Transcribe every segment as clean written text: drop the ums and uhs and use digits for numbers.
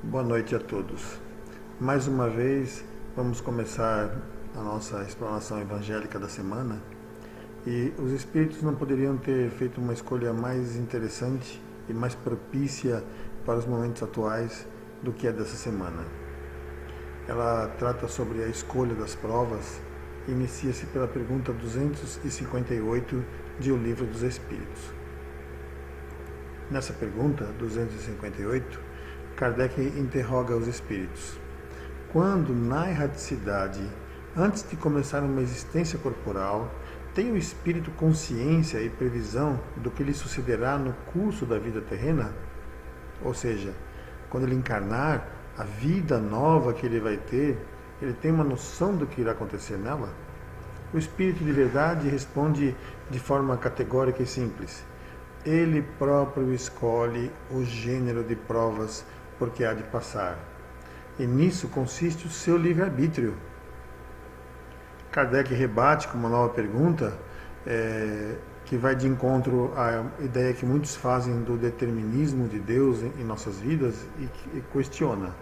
Boa noite a todos. Mais uma vez, vamos começar a nossa explanação evangélica da semana e os Espíritos não poderiam ter feito uma escolha mais interessante e mais propícia para os momentos atuais do que a dessa semana. Ela trata sobre a escolha das provas e inicia-se pela pergunta 258 de O Livro dos Espíritos. Nessa pergunta, 258, Kardec interroga os espíritos. Quando, na erraticidade, antes de começar uma existência corporal, tem o espírito consciência e previsão do que lhe sucederá no curso da vida terrena? Ou seja, quando ele encarnar, a vida nova que ele vai ter, ele tem uma noção do que irá acontecer nela? O espírito de verdade responde de forma categórica e simples. Ele próprio escolhe o gênero de provas porque há de passar. E nisso consiste o seu livre-arbítrio. Kardec rebate com uma nova pergunta, que vai de encontro à ideia que muitos fazem do determinismo de Deus em nossas vidas e questiona.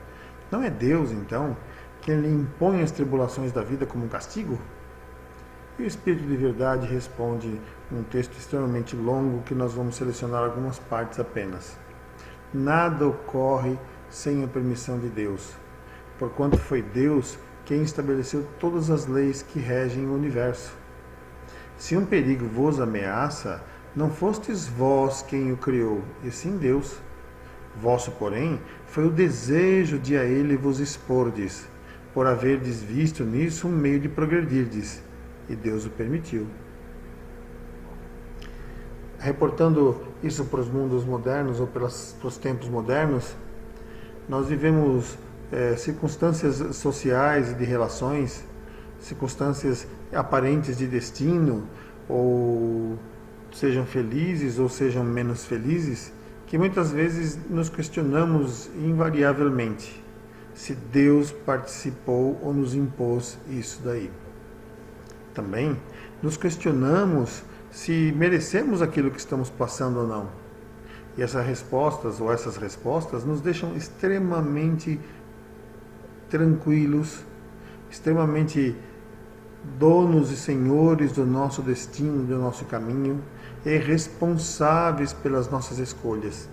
Não é Deus, então, quem lhe impõe as tribulações da vida como um castigo? E o Espírito de Verdade responde num texto extremamente longo que nós vamos selecionar algumas partes apenas. Nada ocorre sem a permissão de Deus, porquanto foi Deus quem estabeleceu todas as leis que regem o universo. Se um perigo vos ameaça, não fostes vós quem o criou, e sim Deus. Vosso, porém, foi o desejo de a ele vos expordes, por haverdes visto nisso um meio de progredirdes, e Deus o permitiu. Reportando isso para os mundos modernos ou para os tempos modernos, nós vivemos circunstâncias sociais e de relações, circunstâncias aparentes de destino, ou sejam felizes ou sejam menos felizes, que muitas vezes nos questionamos invariavelmente se Deus participou ou nos impôs isso daí. Também nos questionamos se merecemos aquilo que estamos passando ou não. E essas respostas nos deixam extremamente tranquilos, extremamente donos e senhores do nosso destino, do nosso caminho, e responsáveis pelas nossas escolhas.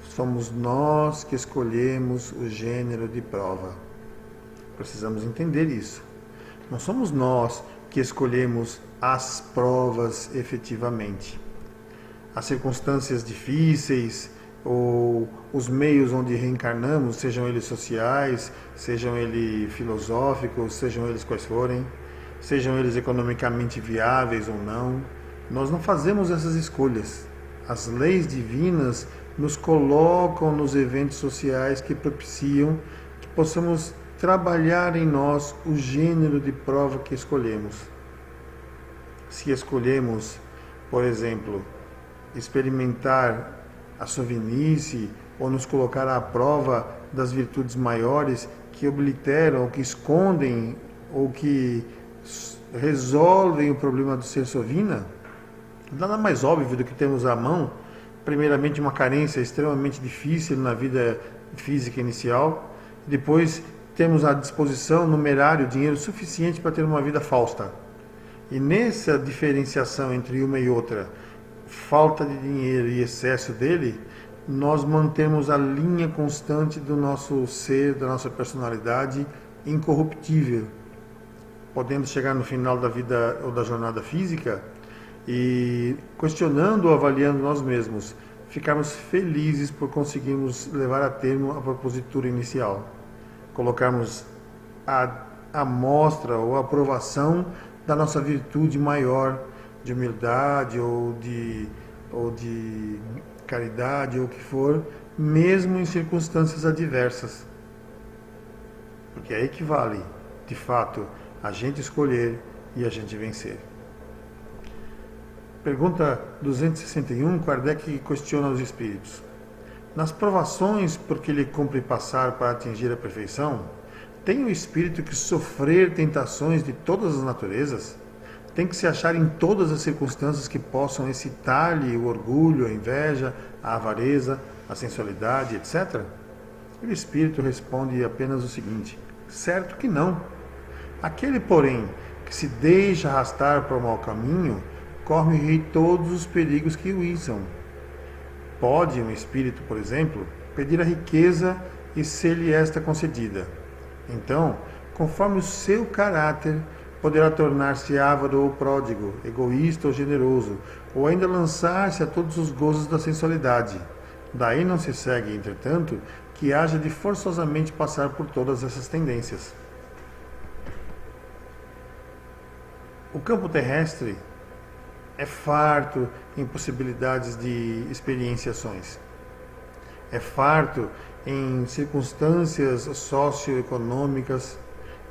Somos nós que escolhemos o gênero de prova. Precisamos entender isso. Não somos nós que escolhemos as provas efetivamente. As circunstâncias difíceis ou os meios onde reencarnamos, sejam eles sociais, sejam eles filosóficos, sejam eles quais forem, sejam eles economicamente viáveis ou não, nós não fazemos essas escolhas. As leis divinas nos colocam nos eventos sociais que propiciam que possamos trabalhar em nós o gênero de prova que escolhemos. Se escolhemos, por exemplo, experimentar a sovinice ou nos colocar à prova das virtudes maiores que obliteram, ou que escondem, ou que resolvem o problema do ser sovina, nada mais óbvio do que termos à mão, primeiramente, uma carência extremamente difícil na vida física inicial, depois temos à disposição numerário, dinheiro suficiente para ter uma vida fausta. E nessa diferenciação entre uma e outra, falta de dinheiro e excesso dele, nós mantemos a linha constante do nosso ser, da nossa personalidade incorruptível. Podemos chegar no final da vida ou da jornada física e, questionando ou avaliando nós mesmos, ficarmos felizes por conseguirmos levar a termo a propositura inicial. Colocarmos a mostra ou a aprovação da nossa virtude maior de humildade ou de caridade ou o que for, mesmo em circunstâncias adversas. Porque aí que vale, de fato, a gente escolher e a gente vencer. Pergunta 261, Kardec questiona os espíritos. Nas provações por que lhe cumpre passar para atingir a perfeição, tem o espírito que sofrer tentações de todas as naturezas? Tem que se achar em todas as circunstâncias que possam excitar-lhe o orgulho, a inveja, a avareza, a sensualidade, etc.? E o Espírito responde apenas o seguinte: certo que não. Aquele, porém, que se deixa arrastar para o mau caminho, corre todos os perigos que o isam. Pode um espírito, por exemplo, pedir a riqueza e ser-lhe esta concedida. Então, conforme o seu caráter, poderá tornar-se avaro ou pródigo, egoísta ou generoso, ou ainda lançar-se a todos os gozos da sensualidade. Daí não se segue, entretanto, que haja de forçosamente passar por todas essas tendências. O campo terrestre é farto em possibilidades de experienciações. É farto em circunstâncias socioeconômicas,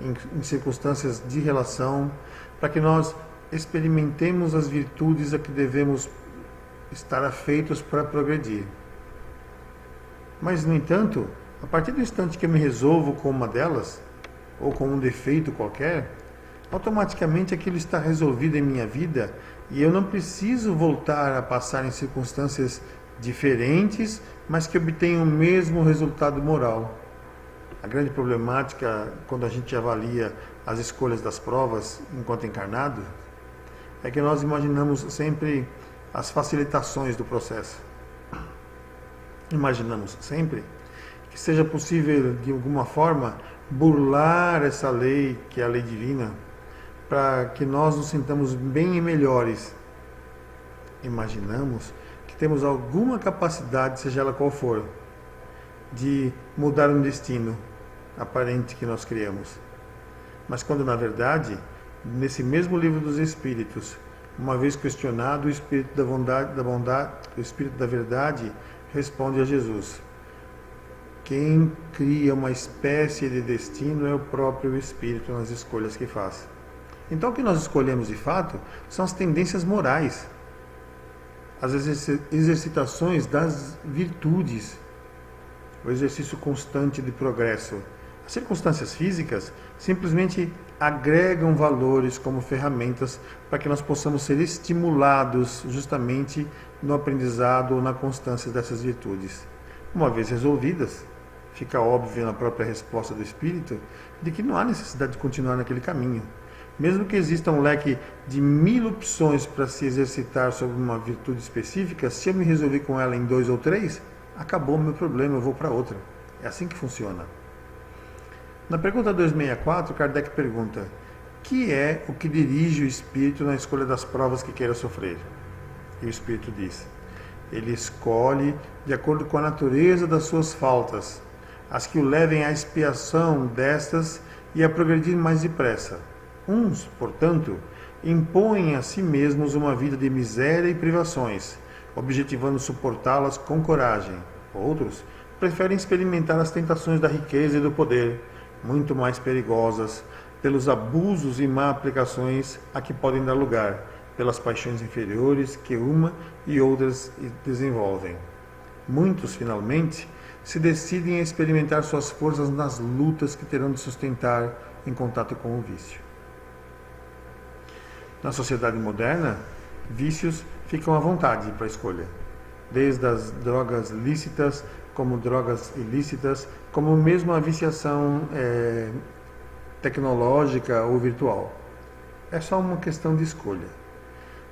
em circunstâncias de relação, para que nós experimentemos as virtudes a que devemos estar afeitos para progredir. Mas, no entanto, a partir do instante que eu me resolvo com uma delas, ou com um defeito qualquer, automaticamente aquilo está resolvido em minha vida e eu não preciso voltar a passar em circunstâncias diferentes, mas que obtenham o mesmo resultado moral. A grande problemática, quando a gente avalia as escolhas das provas enquanto encarnado, é que nós imaginamos sempre as facilitações do processo. Imaginamos sempre que seja possível, de alguma forma, burlar essa lei, que é a lei divina, para que nós nos sintamos bem e melhores. Imaginamos que temos alguma capacidade, seja ela qual for, de mudar um destino aparente que nós criamos. Mas quando, na verdade, nesse mesmo livro dos Espíritos, uma vez questionado, o Espírito o Espírito da Verdade responde a Jesus: quem cria uma espécie de destino é o próprio Espírito nas escolhas que faz. Então, o que nós escolhemos de fato são as tendências morais, as exercitações das virtudes, o exercício constante de progresso. As circunstâncias físicas simplesmente agregam valores como ferramentas para que nós possamos ser estimulados justamente no aprendizado ou na constância dessas virtudes. Uma vez resolvidas, fica óbvio na própria resposta do Espírito de que não há necessidade de continuar naquele caminho. Mesmo que exista um leque de 1000 opções para se exercitar sobre uma virtude específica, se eu me resolver com ela em 2 ou 3, acabou o meu problema, eu vou para outra. É assim que funciona. Na pergunta 264, Kardec pergunta: que é o que dirige o espírito na escolha das provas que queira sofrer? E o espírito diz: ele escolhe de acordo com a natureza das suas faltas, as que o levem à expiação destas e a progredir mais depressa. Uns, portanto, impõem a si mesmos uma vida de miséria e privações, objetivando suportá-las com coragem. Outros preferem experimentar as tentações da riqueza e do poder, muito mais perigosas, pelos abusos e má aplicações a que podem dar lugar, pelas paixões inferiores que uma e outras desenvolvem. Muitos, finalmente, se decidem a experimentar suas forças nas lutas que terão de sustentar em contato com o vício. Na sociedade moderna, vícios ficam à vontade para a escolha, desde as drogas lícitas, como drogas ilícitas, como mesmo a viciação tecnológica ou virtual. É só uma questão de escolha.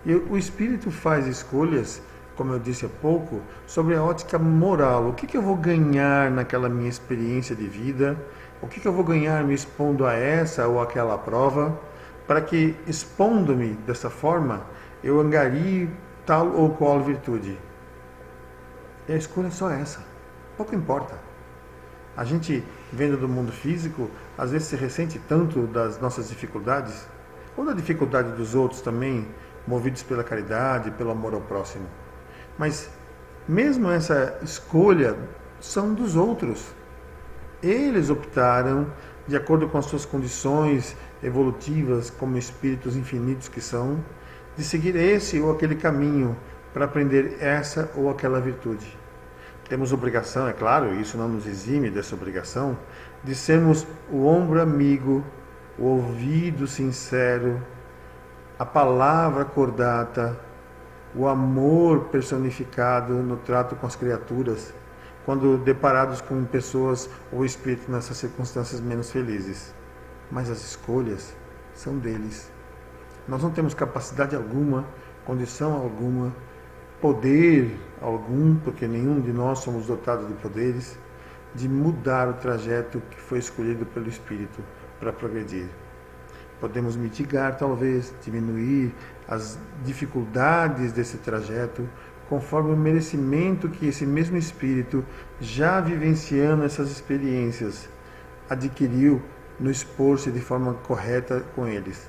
E o espírito faz escolhas, como eu disse há pouco, sobre a ótica moral. O que eu vou ganhar naquela minha experiência de vida? O que eu vou ganhar me expondo a essa ou aquela prova? Para que, expondo-me dessa forma, eu angarie tal ou qual virtude. E a escolha é só essa. Pouco importa. A gente, vendo do mundo físico, às vezes se ressente tanto das nossas dificuldades, ou da dificuldade dos outros também, movidos pela caridade, pelo amor ao próximo. Mas, mesmo essa escolha, são dos outros. Eles optaram, de acordo com as suas condições evolutivas, como espíritos infinitos que são, de seguir esse ou aquele caminho para aprender essa ou aquela virtude. Temos obrigação, é claro, isso não nos exime dessa obrigação, de sermos o ombro amigo, o ouvido sincero, a palavra cordata, o amor personificado no trato com as criaturas, quando deparados com pessoas ou espíritos nessas circunstâncias menos felizes. Mas as escolhas são deles. Nós não temos capacidade alguma, condição alguma, poder algum, porque nenhum de nós somos dotados de poderes, de mudar o trajeto que foi escolhido pelo Espírito para progredir. Podemos mitigar, talvez, diminuir as dificuldades desse trajeto, conforme o merecimento que esse mesmo Espírito, já vivenciando essas experiências, adquiriu no expor-se de forma correta com eles.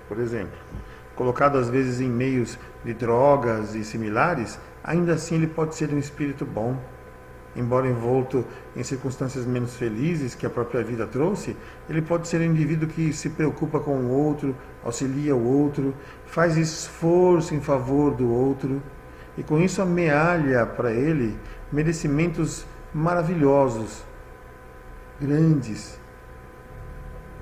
Por exemplo, colocado às vezes em meios de drogas e similares, ainda assim ele pode ser um espírito bom. Embora envolto em circunstâncias menos felizes que a própria vida trouxe, ele pode ser um indivíduo que se preocupa com o outro, auxilia o outro, faz esforço em favor do outro, e com isso amealha para ele merecimentos maravilhosos, grandes,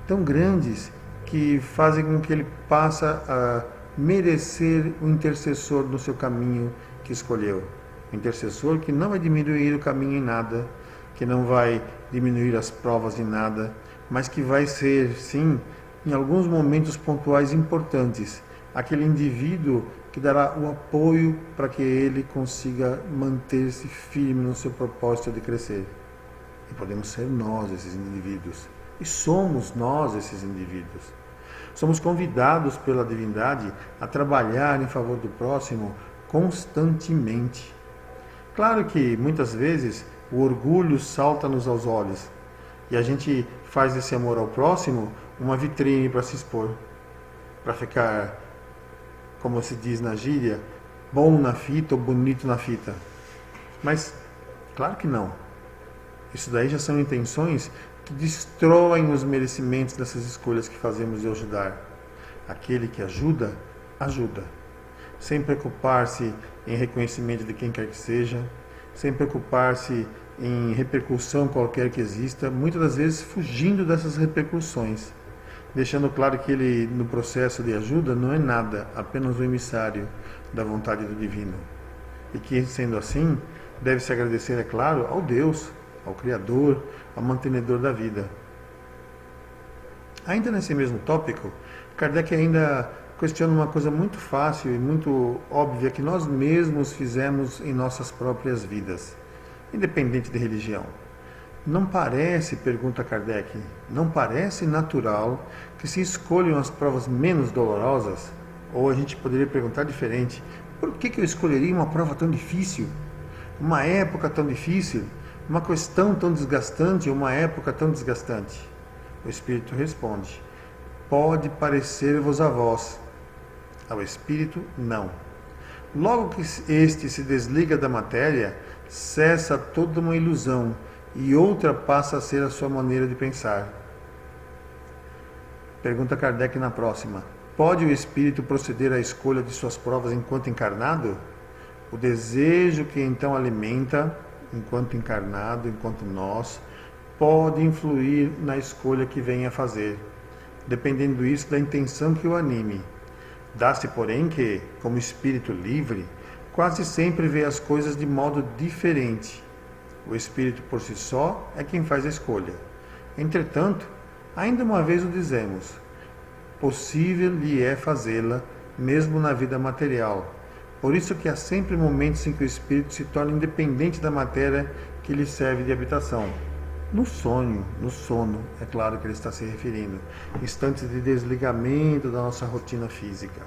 tão grandes, que fazem com que ele passe a merecer o intercessor no seu caminho que escolheu. O intercessor que não vai diminuir o caminho em nada, que não vai diminuir as provas em nada, mas que vai ser, sim, em alguns momentos pontuais importantes, aquele indivíduo que dará o apoio para que ele consiga manter-se firme no seu propósito de crescer. E podemos ser nós esses indivíduos. E somos nós esses indivíduos. Somos convidados pela divindade a trabalhar em favor do próximo constantemente. Claro que muitas vezes o orgulho salta-nos aos olhos e a gente faz desse amor ao próximo uma vitrine para se expor, para ficar, como se diz na gíria, bom na fita ou bonito na fita. Mas, claro que não. Isso daí já são intenções que destroem os merecimentos dessas escolhas que fazemos de ajudar. Aquele que ajuda, ajuda. Sem preocupar-se em reconhecimento de quem quer que seja, sem preocupar-se em repercussão qualquer que exista, muitas das vezes fugindo dessas repercussões, deixando claro que ele, no processo de ajuda, não é nada, apenas um emissário da vontade do Divino. E que, sendo assim, deve-se agradecer, é claro, ao Deus, ao Criador, ao mantenedor da vida. Ainda nesse mesmo tópico, Kardec ainda questiona uma coisa muito fácil e muito óbvia que nós mesmos fizemos em nossas próprias vidas, independente de religião. Não parece, pergunta Kardec, não parece natural que se escolham as provas menos dolorosas? Ou a gente poderia perguntar diferente, por que eu escolheria uma prova tão difícil? Uma época tão difícil? Uma questão tão desgastante, uma época tão desgastante? O Espírito responde, pode parecer-vos a vós, ao Espírito, não. Logo que este se desliga da matéria, cessa toda uma ilusão e outra passa a ser a sua maneira de pensar. Pergunta Kardec na próxima. Pode o Espírito proceder à escolha de suas provas enquanto encarnado? O desejo que então alimenta, enquanto encarnado, enquanto nós, pode influir na escolha que venha a fazer, dependendo isso da intenção que o anime. Dá-se, porém, que, como espírito livre, quase sempre vê as coisas de modo diferente. O espírito por si só é quem faz a escolha. Entretanto, ainda uma vez o dizemos, possível lhe é fazê-la, mesmo na vida material. Por isso que há sempre momentos em que o espírito se torna independente da matéria que lhe serve de habitação. No sonho, no sono, é claro que ele está se referindo. Instantes de desligamento da nossa rotina física.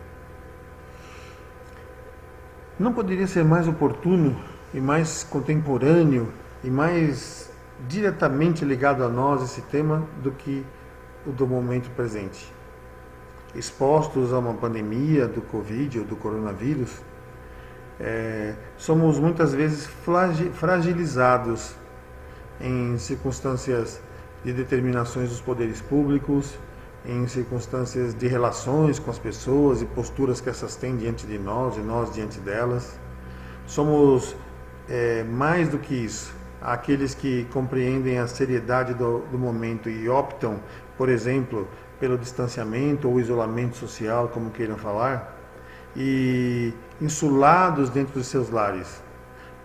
Não poderia ser mais oportuno e mais contemporâneo e mais diretamente ligado a nós esse tema do que o do momento presente. Expostos a uma pandemia do Covid ou do coronavírus, somos muitas vezes fragilizados em circunstâncias de determinações dos poderes públicos, em circunstâncias de relações com as pessoas e posturas que essas têm diante de nós e nós diante delas. Somos, mais do que isso, aqueles que compreendem a seriedade do momento e optam, por exemplo, pelo distanciamento ou isolamento social, como queiram falar, e insulados dentro dos seus lares.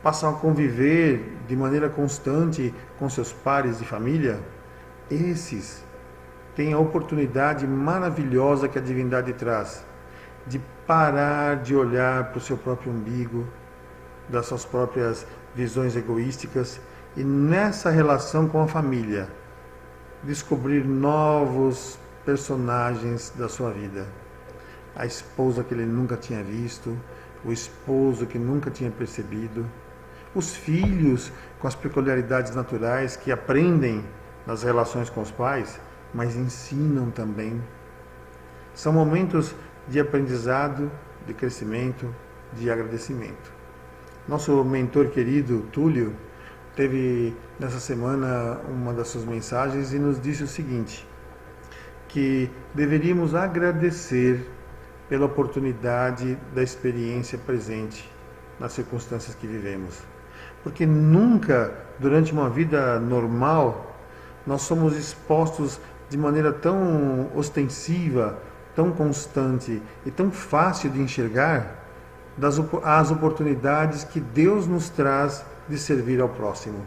passam a conviver de maneira constante com seus pares de família, esses têm a oportunidade maravilhosa que a divindade traz de parar de olhar para o seu próprio umbigo, das suas próprias visões egoísticas e nessa relação com a família descobrir novos personagens da sua vida. A esposa que ele nunca tinha visto, o esposo que nunca tinha percebido, os filhos com as peculiaridades naturais que aprendem nas relações com os pais, mas ensinam também. São momentos de aprendizado, de crescimento, de agradecimento. Nosso mentor querido, Túlio, teve nessa semana uma das suas mensagens e nos disse o seguinte, que deveríamos agradecer pela oportunidade da experiência presente nas circunstâncias que vivemos. Porque nunca, durante uma vida normal, nós somos expostos de maneira tão ostensiva, tão constante e tão fácil de enxergar as oportunidades que Deus nos traz de servir ao próximo.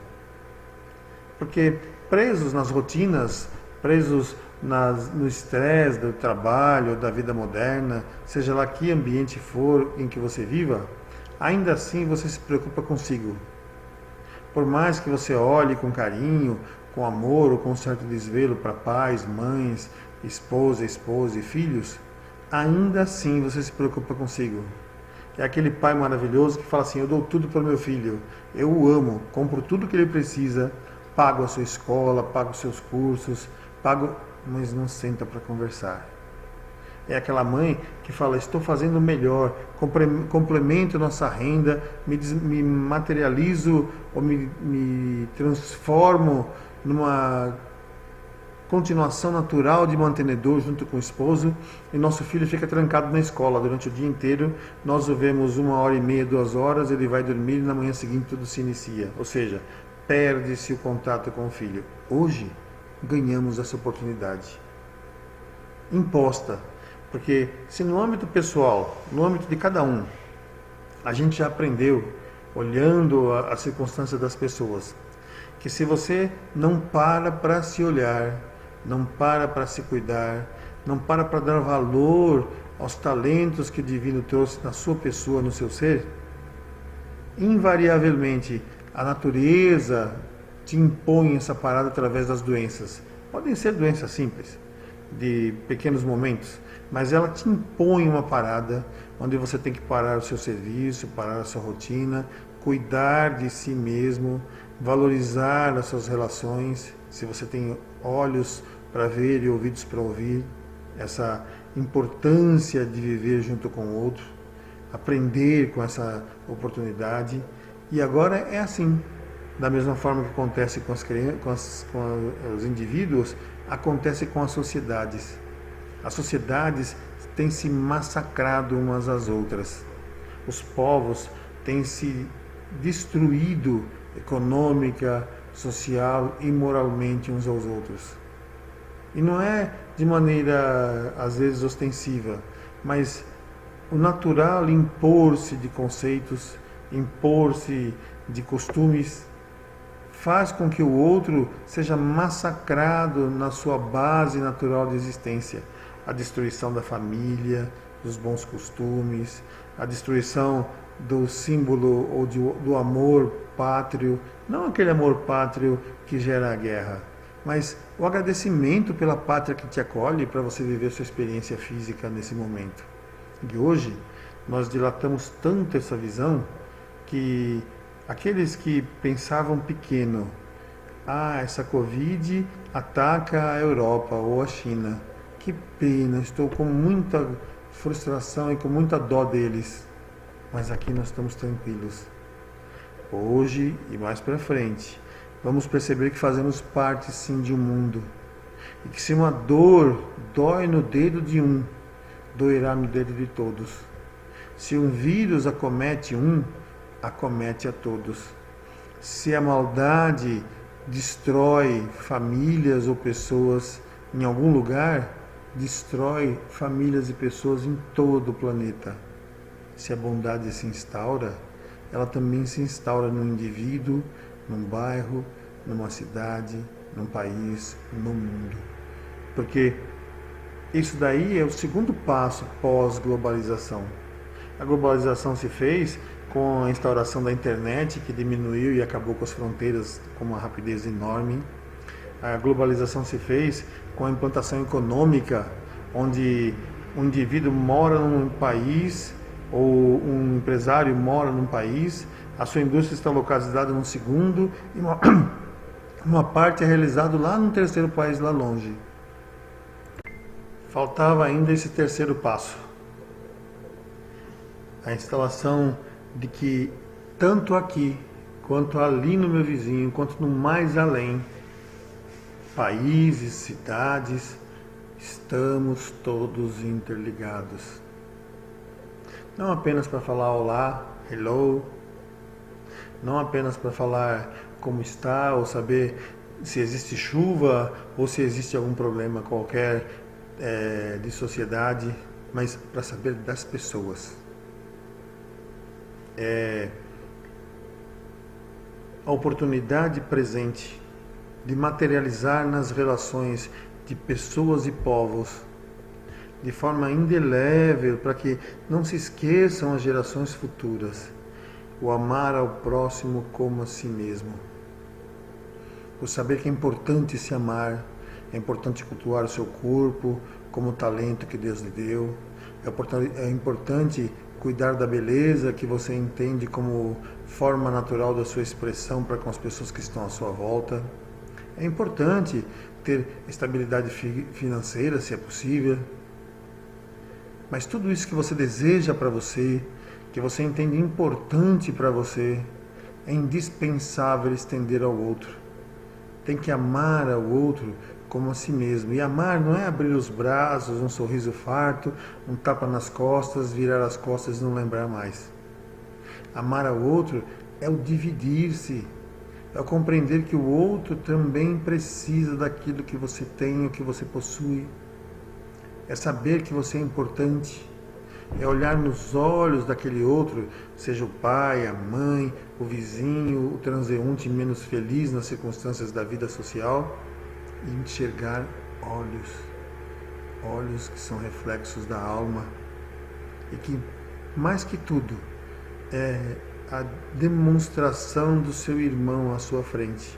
Porque presos nas rotinas, presos no estresse do trabalho, da vida moderna, seja lá que ambiente for em que você viva, ainda assim você se preocupa consigo. Por mais que você olhe com carinho, com amor ou com certo desvelo para pais, mães, esposa e filhos, ainda assim você se preocupa consigo. É aquele pai maravilhoso que fala assim, eu dou tudo para o meu filho, eu o amo, compro tudo que ele precisa, pago a sua escola, pago os seus cursos, pago, mas não senta para conversar. É aquela mãe que fala, estou fazendo o melhor, complemento nossa renda, me materializo ou me transformo numa continuação natural de mantenedor junto com o esposo e nosso filho fica trancado na escola durante o dia inteiro, nós o vemos 1h30, 2 horas, ele vai dormir e na manhã seguinte tudo se inicia, ou seja, perde-se o contato com o filho. Hoje ganhamos essa oportunidade imposta, porque se no âmbito pessoal, no âmbito de cada um, a gente já aprendeu, olhando as circunstâncias das pessoas, que se você não para se olhar, não para se cuidar, não para dar valor aos talentos que o Divino trouxe na sua pessoa, no seu ser, invariavelmente a natureza te impõe essa parada através das doenças. Podem ser doenças simples, de pequenos momentos, mas ela te impõe uma parada onde você tem que parar o seu serviço, parar a sua rotina, cuidar de si mesmo, valorizar as suas relações, se você tem olhos para ver e ouvidos para ouvir, essa importância de viver junto com o outro, aprender com essa oportunidade. E agora é assim, da mesma forma que acontece com os indivíduos, acontece com as sociedades. As sociedades têm se massacrado umas às outras. Os povos têm se destruído econômica, social e moralmente uns aos outros. E não é de maneira, às vezes, ostensiva, mas o natural impor-se de conceitos, impor-se de costumes, faz com que o outro seja massacrado na sua base natural de existência. A destruição da família, dos bons costumes, a destruição do símbolo ou do amor pátrio, não aquele amor pátrio que gera a guerra, mas o agradecimento pela pátria que te acolhe para você viver sua experiência física nesse momento. E hoje nós dilatamos tanto essa visão que aqueles que pensavam pequeno, essa Covid ataca a Europa ou a China, que pena, estou com muita frustração e com muita dó deles, mas aqui nós estamos tranquilos. Hoje e mais para frente, vamos perceber que fazemos parte sim de um mundo, e que se uma dor dói no dedo de um, doerá no dedo de todos. Se um vírus acomete um, acomete a todos. Se a maldade destrói famílias ou pessoas em algum lugar, destrói famílias e pessoas em todo o planeta. Se a bondade se instaura, ela também se instaura no indivíduo, num bairro, numa cidade, num país, no mundo. Porque isso daí é o segundo passo pós-globalização. A globalização se fez com a instauração da internet, que diminuiu e acabou com as fronteiras com uma rapidez enorme. A globalização se fez com a implantação econômica, onde um indivíduo mora num país ou um empresário mora num país, a sua indústria está localizada num segundo e uma parte é realizada lá no terceiro país lá longe. Faltava ainda esse terceiro passo. A instalação de que tanto aqui, quanto ali no meu vizinho, quanto no mais além, países, cidades, estamos todos interligados. Não apenas para falar olá, hello, não apenas para falar como está, ou saber se existe chuva, ou se existe algum problema qualquer de sociedade, mas para saber das pessoas. A oportunidade presente de materializar nas relações de pessoas e povos de forma indelével, para que não se esqueçam as gerações futuras, o amar ao próximo como a si mesmo. O saber que é importante se amar, é importante cultuar o seu corpo como talento que Deus lhe deu, é importante cuidar da beleza que você entende como forma natural da sua expressão para com as pessoas que estão à sua volta. É importante ter estabilidade financeira, se é possível. Mas tudo isso que você deseja para você, que você entende importante para você, é indispensável estender ao outro. Tem que amar ao outro como a si mesmo. E amar não é abrir os braços, um sorriso farto, um tapa nas costas, virar as costas e não lembrar mais. Amar ao outro é o dividir-se, é o compreender que o outro também precisa daquilo que você tem, o que você possui. É saber que você é importante, é olhar nos olhos daquele outro, seja o pai, a mãe, o vizinho, o transeunte menos feliz nas circunstâncias da vida social, e enxergar olhos que são reflexos da alma, e que, mais que tudo, é a demonstração do seu irmão à sua frente.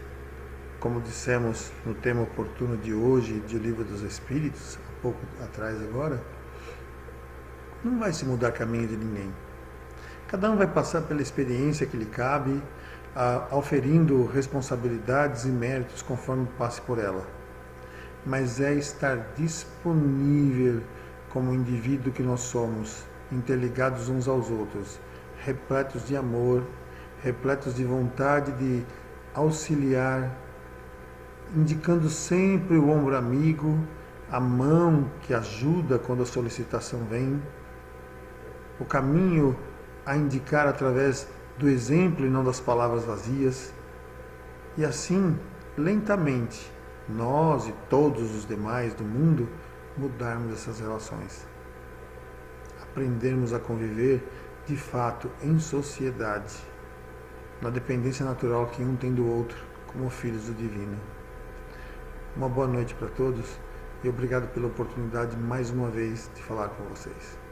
Como dissemos no tema oportuno de hoje, de O Livro dos Espíritos, há pouco atrás agora, não vai se mudar caminho de ninguém. Cada um vai passar pela experiência que lhe cabe, auferindo responsabilidades e méritos conforme passe por ela. Mas é estar disponível como indivíduo que nós somos, interligados uns aos outros, repletos de amor, repletos de vontade de auxiliar, indicando sempre o ombro amigo, a mão que ajuda quando a solicitação vem, o caminho a indicar através do exemplo e não das palavras vazias. E assim, lentamente, nós e todos os demais do mundo mudarmos essas relações. Aprendermos a conviver de fato em sociedade, na dependência natural que um tem do outro, como filhos do Divino. Uma boa noite para todos e obrigado pela oportunidade mais uma vez de falar com vocês.